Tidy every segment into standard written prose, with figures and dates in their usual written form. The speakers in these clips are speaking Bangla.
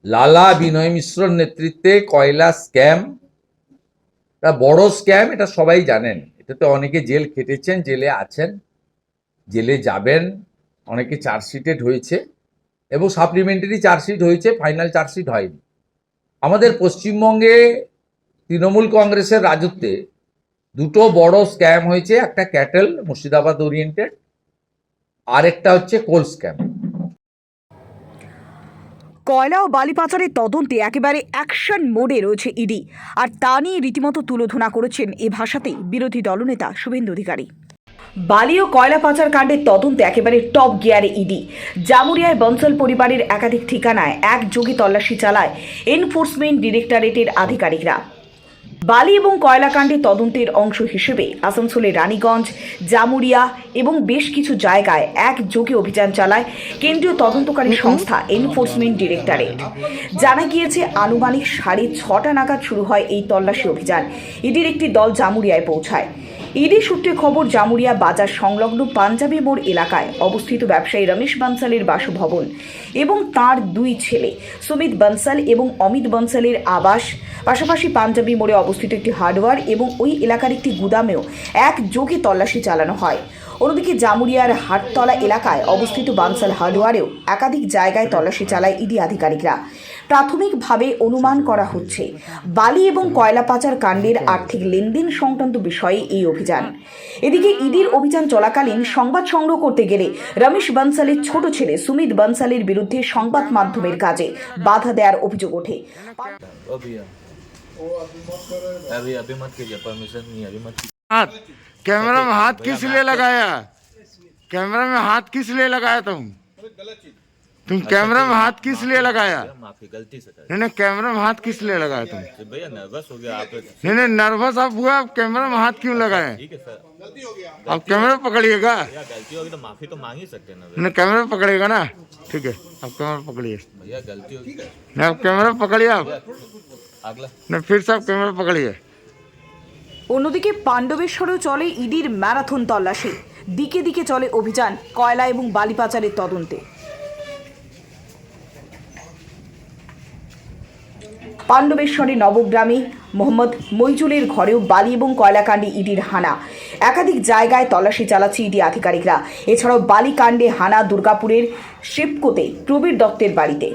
লালা বিনয় মিশ্রর নেতৃত্বে কয়লা স্ক্যাম, এটা বড় স্ক্যাম, এটা সবাই জানেন। এটাতে অনেকে জেল খেটেছেন, জেলে আছেন, জেলে যাবেন, অনেকে চার্জশিটেড হয়েছে এবং সাপ্লিমেন্টারি চার্জশিট হয়েছে, ফাইনাল চার্জশিট হয়নি। আমাদের পশ্চিমবঙ্গে তৃণমূল কংগ্রেসের রাজত্বে দুটো বড় স্ক্যাম হয়েছে, একটা ক্যাটেল মুর্শিদাবাদ ওরিয়েন্টেড, আর একটা হচ্ছে কোল স্ক্যাম। কয়লা ও বালি পাচারের তদন্তে একেবারে অ্যাকশন মোডে রয়েছে ইডি, আর তা নিয়ে রীতিমতো তুলোধনা করেছেন এ ভাষাতেই বিরোধী দলনেতা শুভেন্দু অধিকারী। বালি ও কয়লা পাচার কাণ্ডের তদন্তে একেবারে টপ গিয়ারে ইডি। জামুরিয়ায় বনসল পরিবারের একাধিক ঠিকানায় একযোগে তল্লাশি চালায় এনফোর্সমেন্ট ডিরেক্টরেটের আধিকারিকরা। বালি এবং কয়লা কাণ্ডের তদন্তের অংশ হিসেবে আসানসোলের রানীগঞ্জ, জামুরিয়া এবং বেশ কিছু জায়গায় একযোগে অভিযান চালায় কেন্দ্রীয় তদন্তকারী সংস্থা এনফোর্সমেন্ট ডিরেক্টরেট। জানা গিয়েছে আনুমানিক 6:30 নাগাদ শুরু হয় এই তল্লাশি অভিযান। ইডির একটি দল জামুরিয়ায় পৌঁছায়। ইডি সূত্রে খবর, জামুরিয়া বাজার সংলগ্ন পাঞ্জাবি মোড় এলাকায় অবস্থিত ব্যবসায়ী রমেশ বানসালের বাসভবন এবং তার দুই ছেলে সুমিত বানসাল এবং অমিত বানসালের আবাস, পাশাপাশি পাঞ্জাবি মোড়ে অবস্থিত একটি হার্ডওয়্যার এবং ওই এলাকার একটি গুদামেও একযোগে তল্লাশি চালানো হয়। অন্যদিকে জামুরিয়ার হাটতলা এলাকায় অবস্থিত বানসাল হার্ডওয়্যারেও একাধিক জায়গায় তল্লাশি চালায় ইডি আধিকারিকরা। প্রাথমিকভাবে অনুমান করা হচ্ছে বালি এবং কয়লা পাচার কাণ্ডের আর্থিক লেনদেন সংক্রান্ত বিষয়ে এই অভিযান। এদিকে ইডির অভিযান চলাকালীন সংবাদ সংগ্রহ করতে গেলে রমেশ বানসালের ছোট ছেলে সুমিত বানসালের বিরুদ্ধে সংবাদ মাধ্যমের কাজে বাধা দেওয়ার অভিযোগ ওঠে। अभी मत कीजिए, परमिशन नहीं है, अभी मत कीजिए। हाथ कैमरा में हाथ किस लिए लगाया? कैमरा में हाथ किस लिए लगाया? तुम कैमरा में हाथ किस लिए लगाया? माफी, गलती से कर। नहीं कैमरा में हाथ किस लिए लगाया तुम? भैया नर्वस हो गया आप। नहीं नर्वस आप हुआ, आप कैमरा में हाथ क्यों लगाए? ठीक है सर, गलती हो गया। आप कैमरा पकड़िएगा? भैया गलती होगी तो माफी तो मांग ही सकते हैं ना। नहीं कैमरा पकड़िएगा ना, ठीक है आप कैमरा पकड़िए। भैया गलती होगी। नहीं आप कैमरा पकड़िए, आप अगला नहीं फिर से आप कैमरा पकड़िए। অন্যদিকে পাণ্ডবেশ্বরেও চলে ইডির ম্যারাথন তল্লাশি। দিকে দিকে চলে অভিযান কয়লা এবং বালি পাচারের তদন্তে। পাণ্ডবেশ্বরের নবগ্রামে মোহাম্মদ মইজুলের ঘরেও বালি এবং কয়লা কাণ্ডে ইডির হানা। একাধিক জায়গায় তল্লাশি চালাচ্ছে ইডি আধিকারিকরা। এছাড়াও বালি কাণ্ডে হানা দুর্গাপুরের শিবকোতে প্রবীর দত্তের বাড়িতে।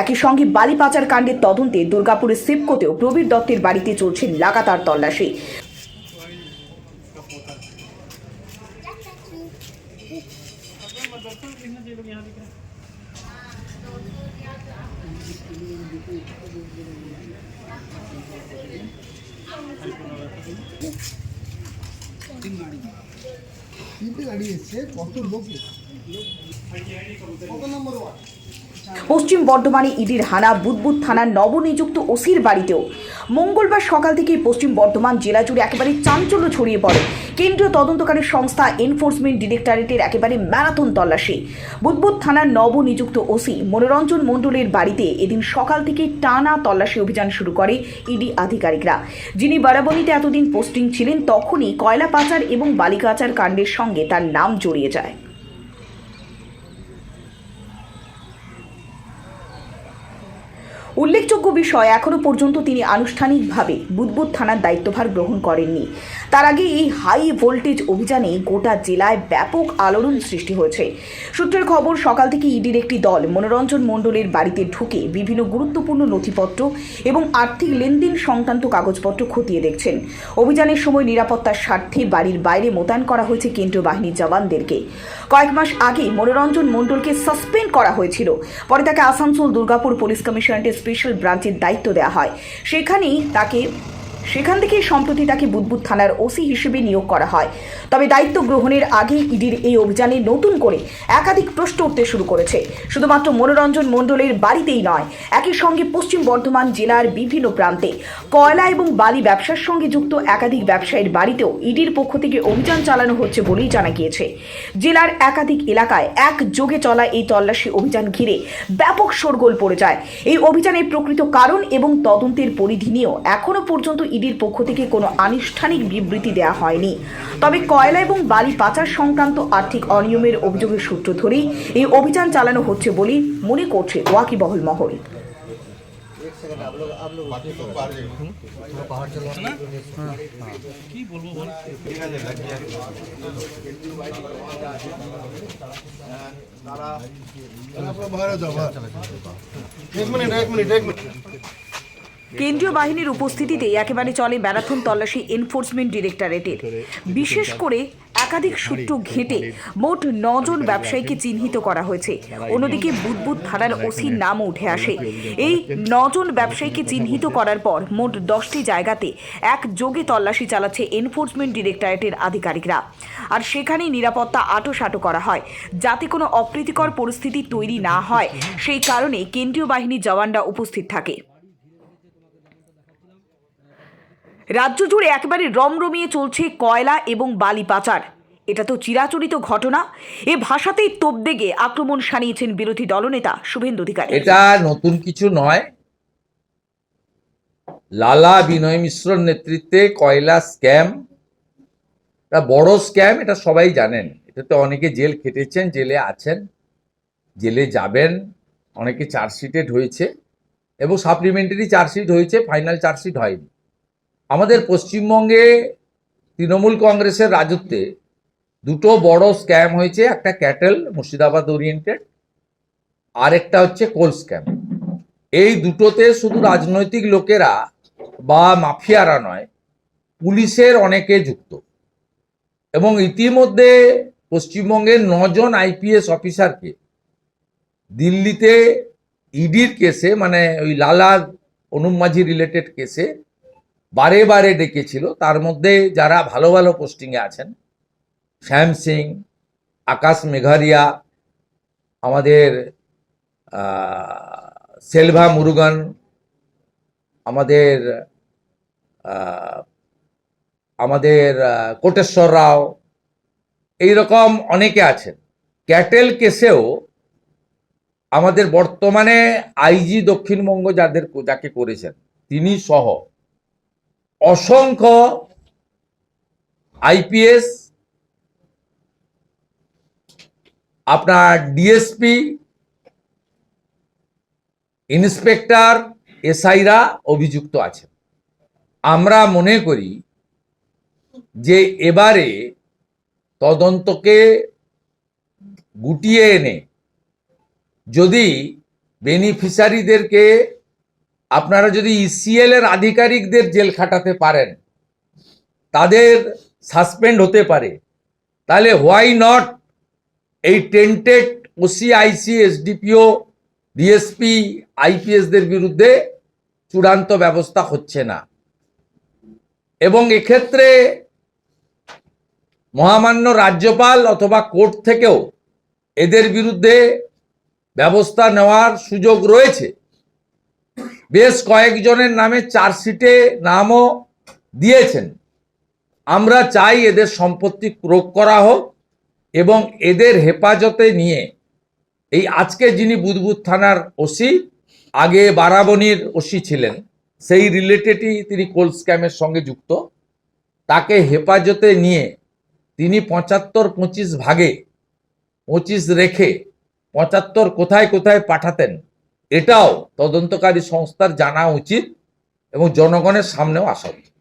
একই সঙ্গে বালি পাচার কাণ্ডের তদন্তে দুর্গাপুরের শিবকোতেও প্রবীর দত্তের বাড়িতে চলছে লাগাতার তল্লাশি। পশ্চিম বর্ধমানে ইডির হানা বুদবুদ থানার নবনিযুক্ত ওসির বাড়িতেও। মঙ্গলবার সকাল থেকেই পশ্চিম বর্ধমান জেলা জুড়ে একেবারে চাঞ্চল্য ছড়িয়ে পড়ে। কেন্দ্রীয় তদন্তকারী সংস্থা এনফোর্সমেন্ট ডিরেক্টরেটের একেবারে ম্যারাথন তল্লাশি। বুদবুদ থানার নবনিযুক্ত ওসি মনোরঞ্জন মণ্ডলের বাড়িতে এদিন সকাল থেকে টানা তল্লাশি অভিযান শুরু করে ইডি আধিকারিকরা। যিনি বারাবণীতে এতদিন পোস্টিং ছিলেন, তখনই কয়লা পাচার এবং বালি পাচার কাণ্ডের সঙ্গে তার নাম জড়িয়ে যায়। উল্লেখযোগ্য বিষয়, এখনো পর্যন্ত তিনি আনুষ্ঠানিকভাবে বুদবুদ থানার দায়িত্বভার গ্রহণ করেননি। তার আগে এই হাই ভোল্টেজ অভিযানে গোটা জেলায় ব্যাপক আলোড়ন সৃষ্টি হয়েছে। সূত্রের খবর, সকাল থেকে ইডির একটি দল মনোরঞ্জন মণ্ডলের বাড়িতে ঢুকে বিভিন্ন গুরুত্বপূর্ণ নথিপত্র এবং আর্থিক লেনদেন সংক্রান্ত কাগজপত্র খতিয়ে দেখছেন। অভিযানের সময় নিরাপত্তার স্বার্থে বাড়ির বাইরে মোতায়েন করা হয়েছে কেন্দ্রীয় বাহিনীর জওয়ানদেরকে। কয়েক মাস আগে মনোরঞ্জন মণ্ডলকে সাসপেন্ড করা হয়েছিল। পরে তাকে আসানসোল দুর্গাপুর পুলিশ কমিশনারেটের স্পেশাল ব্রাঞ্চের দায়িত্ব দেওয়া হয়। সেখান থেকে সম্প্রতি তাকে বুদবুদ থানার ওসি হিসেবে নিয়োগ করা হয়। তবে দায়িত্ব গ্রহণের আগে ইডির এই অভিযানে নতুন করে একাধিক প্রশ্ন উঠতে শুরু করেছে। শুধুমাত্র মনোরঞ্জন মণ্ডলের বাড়িতেই নয়, একই সঙ্গে পশ্চিম বর্ধমান জেলার বিভিন্ন প্রান্তে কয়লা এবং বালি ব্যবসার সঙ্গে যুক্ত একাধিক ব্যবসায়ীর বাড়িতেও ইডির পক্ষ থেকে অভিযান চালানো হচ্ছে বলেই জানা গিয়েছে। জেলার একাধিক এলাকায় একযোগে চলা এই তল্লাশি অভিযান ঘিরে ব্যাপক শোরগোল পড়ে যায়। এই অভিযানের প্রকৃত কারণ এবং তদন্তের পরিধি নিয়েও এখনো পর্যন্ত ইডির পক্ষ থেকে কোনো আনুষ্ঠানিক বিবৃতি দেওয়া হয়নি। তবে কয়লা এবং বালি পাচার সংক্রান্ত আর্থিক অনিয়মের অভিযোগের সূত্র ধরেই এই অভিযান চালানো হচ্ছে বলে মনে করছে ওয়াকিবহল মহল। কেন্দ্রীয় বাহিনীর উপস্থিতিতে একেবারে চলে ম্যারাথন তল্লাশি এনফোর্সমেন্ট ডিরেক্টরেটের। বিশেষ করে একাধিক সূত্র ঘেঁটে মোট 9 জন ব্যবসায়ীকে চিহ্নিত করা হয়েছে। অন্যদিকে বুদবুদ থানার ওসির নামও উঠে আসে। এই 9 জন ব্যবসায়ীকে চিহ্নিত করার পর মোট 10টি জায়গাতে একযোগে তল্লাশি চালাচ্ছে এনফোর্সমেন্ট ডিরেক্টরেটের আধিকারিকরা। আর সেখানেই নিরাপত্তা আঁটোসাঁটো করা হয়, যাতে কোনো অপ্রীতিকর পরিস্থিতি তৈরি না হয়। সেই কারণে কেন্দ্রীয় বাহিনীর জওয়ানরা উপস্থিত থাকে। রাজ্য জুড়ে একেবারে রমরমিয়ে চলছে কয়লা এবং বালি পাচার। এটা তো চিরাচরিত ঘটনা। এ ভাষাতেই তোপদেগে আক্রমণ শানিয়েছেন বিরোধী দলনেতা শুভেন্দু অধিকারী। এটা নতুন কিছু নয়। লালা বিনয় মিশ্রর নেতৃত্বে কয়লা স্ক্যাম, এটা বড় স্ক্যাম, এটা সবাই জানেন। এটাতে অনেকে জেল খেটেছেন, জেলে আছেন, জেলে যাবেন, অনেকে চার্জশিটেড হয়েছে এবং সাপ্লিমেন্টারি চার্জশিট হয়েছে, ফাইনাল চার্জশিট হয়নি। আমাদের পশ্চিমবঙ্গে তৃণমূল কংগ্রেসের রাজত্বে দুটো বড় স্ক্যাম হয়েছে, একটা ক্যাটেল মুর্শিদাবাদ ওরিয়েন্টেড, আর একটা হচ্ছে কোল স্ক্যাম। এই দুটোতে শুধু রাজনৈতিক লোকেরা বা মাফিয়ারা নয়, পুলিশের অনেকে যুক্ত। এবং ইতিমধ্যে পশ্চিমবঙ্গের 9 জন আইপিএস অফিসারকে দিল্লিতে ইডির কেসে, মানে ওই লালা অনুপ মাঝি রিলেটেড কেসে বারে বারে ডেকেছিল। তার মধ্যে যারা ভালো ভালো পোস্টিংয়ে আছেন, শ্যাম সিং, আকাশ মেঘারিয়া, আমাদের সেলভা মুরুগান, আমাদের কোটেশ্বর রাও, এইরকম অনেকে আছেন। ক্যাটেল কেসেও আমাদের বর্তমানে আইজি দক্ষিণবঙ্গ যাকে করেছেন তিনি সহ অসংখ্য আইপিএস, আপনার ডিএসপি, ইন্সপেক্টর, এসআইরা অভিযুক্ত আছেন। আমরা মনে করি যে এবারে তদন্তকে গুটিয়ে এনে যদি বেনিফিশিয়ারিদেরকে আপনারা যদি ইসিএল এর আধিকারিকদের জেল খাটাতে পারেন, তাদের সাসপেন্ড হতে পারে, তাহলে হোয়াই নট এই টেন্টেড ওসি, আইসি, এসডিপিও, ডিএসপি, আইপিএসদের বিরুদ্ধে চূড়ান্ত ব্যবস্থা হচ্ছে না। এবং এক্ষেত্রে মহামান্য রাজ্যপাল অথবা কোর্ট থেকেও এদের বিরুদ্ধে ব্যবস্থা নেওয়ার সুযোগ রয়েছে। বেশ কয়েকজনের নামে চার্জশিটে নামও দিয়েছেন। আমরা চাই এদের সম্পত্তি ক্রোক করা হোক এবং এদের হেফাজতে নিয়ে এই আজকে যিনি বুদবুদ থানার ওসি, আগে বারাবণীর ওসি ছিলেন, সেই রিলেটেডই তিনি কোল স্ক্যামের সঙ্গে যুক্ত, তাকে হেফাজতে নিয়ে তিনি 75-25 ভাগে 25 রেখে 75 কোথায় কোথায় পাঠাতেন, এটাও তদন্তকারী সংস্থার জানা উচিত এবং জনগণের সামনেও আসা উচিত।